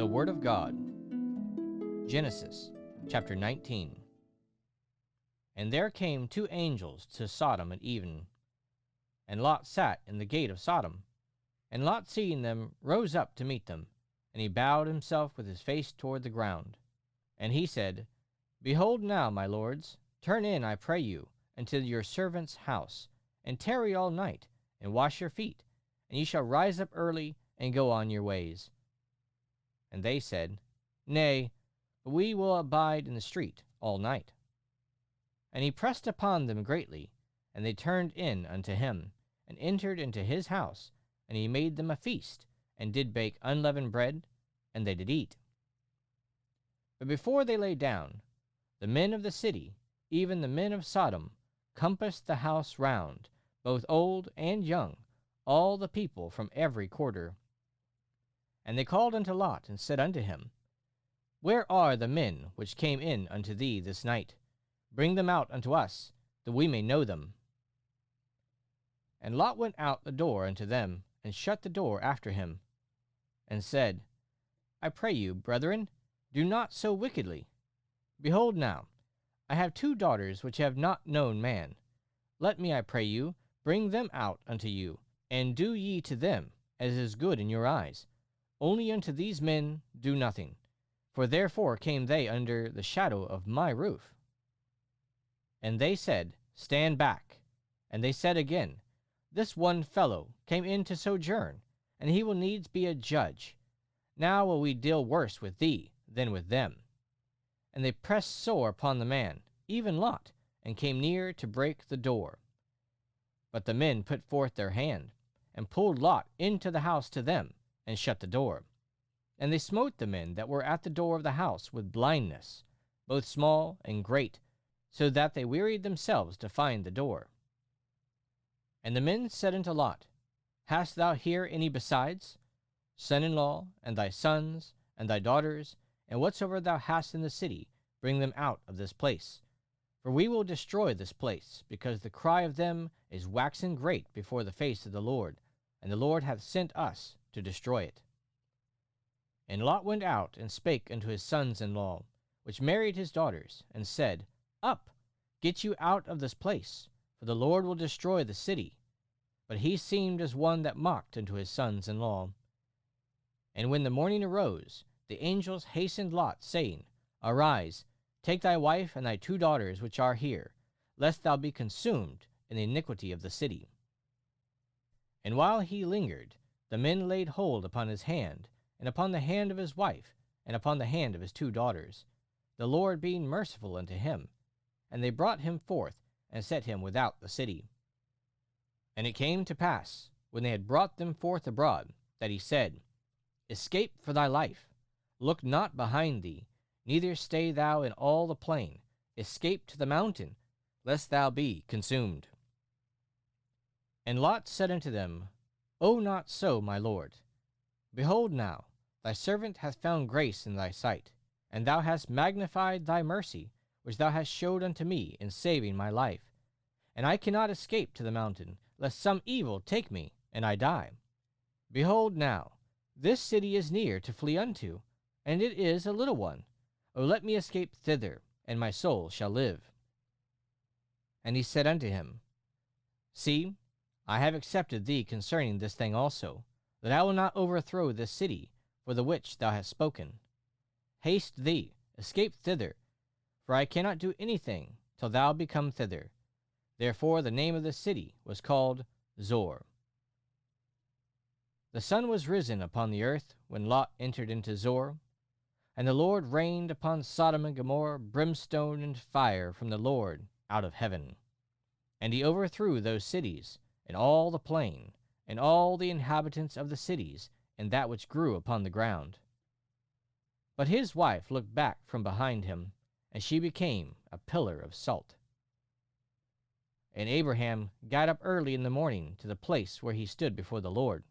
The Word of God. Genesis chapter 19. And there came two angels to Sodom at even, and Lot sat in the gate of Sodom. And Lot, seeing them, rose up to meet them, and he bowed himself with his face toward the ground. And he said, Behold now, my lords, turn in, I pray you, into your servant's house, and tarry all night, and wash your feet, and ye shall rise up early, and go on your ways. And they said, Nay, but we will abide in the street all night. And he pressed upon them greatly, and they turned in unto him, and entered into his house, and he made them a feast, and did bake unleavened bread, and they did eat. But before they lay down, the men of the city, even the men of Sodom, compassed the house round, both old and young, all the people from every quarter. And they called unto Lot, and said unto him, Where are the men which came in unto thee this night? Bring them out unto us, that we may know them. And Lot went out the door unto them, and shut the door after him, and said, I pray you, brethren, do not so wickedly. Behold now, I have two daughters which have not known man. Let me, I pray you, bring them out unto you, and do ye to them as is good in your eyes. Only unto these men do nothing, for therefore came they under the shadow of my roof. And they said, Stand back. And they said again, This one fellow came in to sojourn, and he will needs be a judge. Now will we deal worse with thee than with them. And they pressed sore upon the man, even Lot, and came near to break the door. But the men put forth their hand, and pulled Lot into the house to them, and shut the door. And they smote the men that were at the door of the house with blindness, both small and great, so that they wearied themselves to find the door. And the men said unto Lot, Hast thou here any besides? Son-in-law, and thy sons, and thy daughters, and whatsoever thou hast in the city, bring them out of this place. For we will destroy this place, because the cry of them is waxen great before the face of the Lord, and the Lord hath sent us to destroy it. And Lot went out and spake unto his sons-in-law, which married his daughters, and said, Up, get you out of this place, for the Lord will destroy the city. But he seemed as one that mocked unto his sons-in-law. And when the morning arose, the angels hastened Lot, saying, Arise, take thy wife and thy two daughters which are here, lest thou be consumed in the iniquity of the city. And while he lingered, the men laid hold upon his hand, and upon the hand of his wife, and upon the hand of his two daughters, the Lord being merciful unto him. And they brought him forth, and set him without the city. And it came to pass, when they had brought them forth abroad, that he said, Escape for thy life, look not behind thee, neither stay thou in all the plain, escape to the mountain, lest thou be consumed. And Lot said unto them, O not so, my lord. Behold now, thy servant hath found grace in thy sight, and thou hast magnified thy mercy, which thou hast showed unto me in saving my life. And I cannot escape to the mountain, lest some evil take me, and I die. Behold now, this city is near to flee unto, and it is a little one. O let me escape thither, and my soul shall live. And he said unto him, See, I have accepted thee concerning this thing also, that I will not overthrow this city, for the which thou hast spoken. Haste thee, escape thither, for I cannot do anything till thou be come thither. Therefore the name of the city was called Zor. The sun was risen upon the earth when Lot entered into Zor, and the Lord rained upon Sodom and Gomorrah brimstone and fire from the Lord out of heaven. And he overthrew those cities, and all the plain, and all the inhabitants of the cities, and that which grew upon the ground. But his wife looked back from behind him, and she became a pillar of salt. And Abraham got up early in the morning to the place where he stood before the Lord.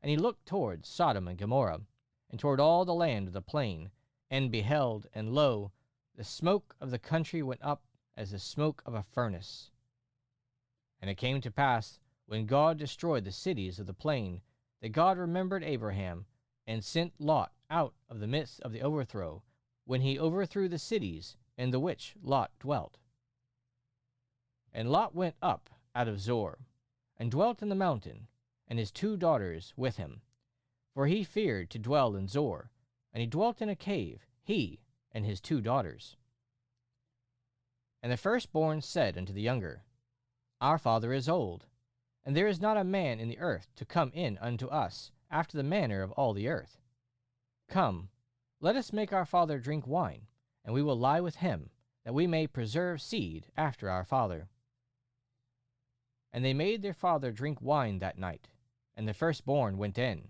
And he looked toward Sodom and Gomorrah, and toward all the land of the plain, and beheld, and lo, the smoke of the country went up as the smoke of a furnace. And it came to pass, when God destroyed the cities of the plain, that God remembered Abraham, and sent Lot out of the midst of the overthrow, when he overthrew the cities in the which Lot dwelt. And Lot went up out of Zoar, and dwelt in the mountain, and his 2 daughters with him. For he feared to dwell in Zoar, and he dwelt in a cave, he and his 2 daughters. And the firstborn said unto the younger, Our father is old, and there is not a man in the earth to come in unto us after the manner of all the earth. Come, let us make our father drink wine, and we will lie with him, that we may preserve seed after our father. And they made their father drink wine that night, and the firstborn went in,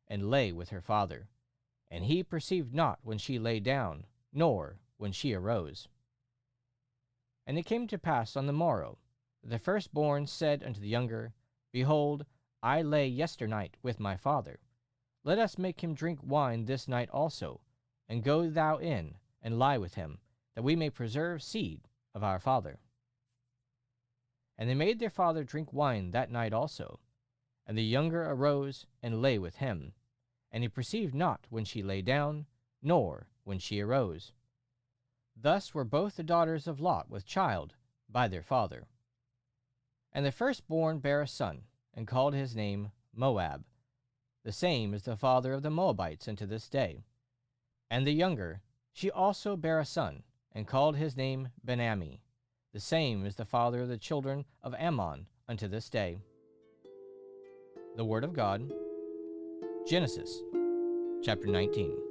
and lay with her father. And he perceived not when she lay down, nor when she arose. And it came to pass on the morrow, that the firstborn said unto the younger, Behold, I lay yesternight with my father. Let us make him drink wine this night also, and go thou in, and lie with him, that we may preserve seed of our father. And they made their father drink wine that night also. And the younger arose and lay with him, and he perceived not when she lay down, nor when she arose. Thus were both the daughters of Lot with child by their father. And the firstborn bare a son, and called his name Moab. The same is the father of the Moabites unto this day. And the younger, she also bare a son, and called his name Ben-ammi. The same is the father of the children of Ammon unto this day. The Word of God. Genesis chapter 19.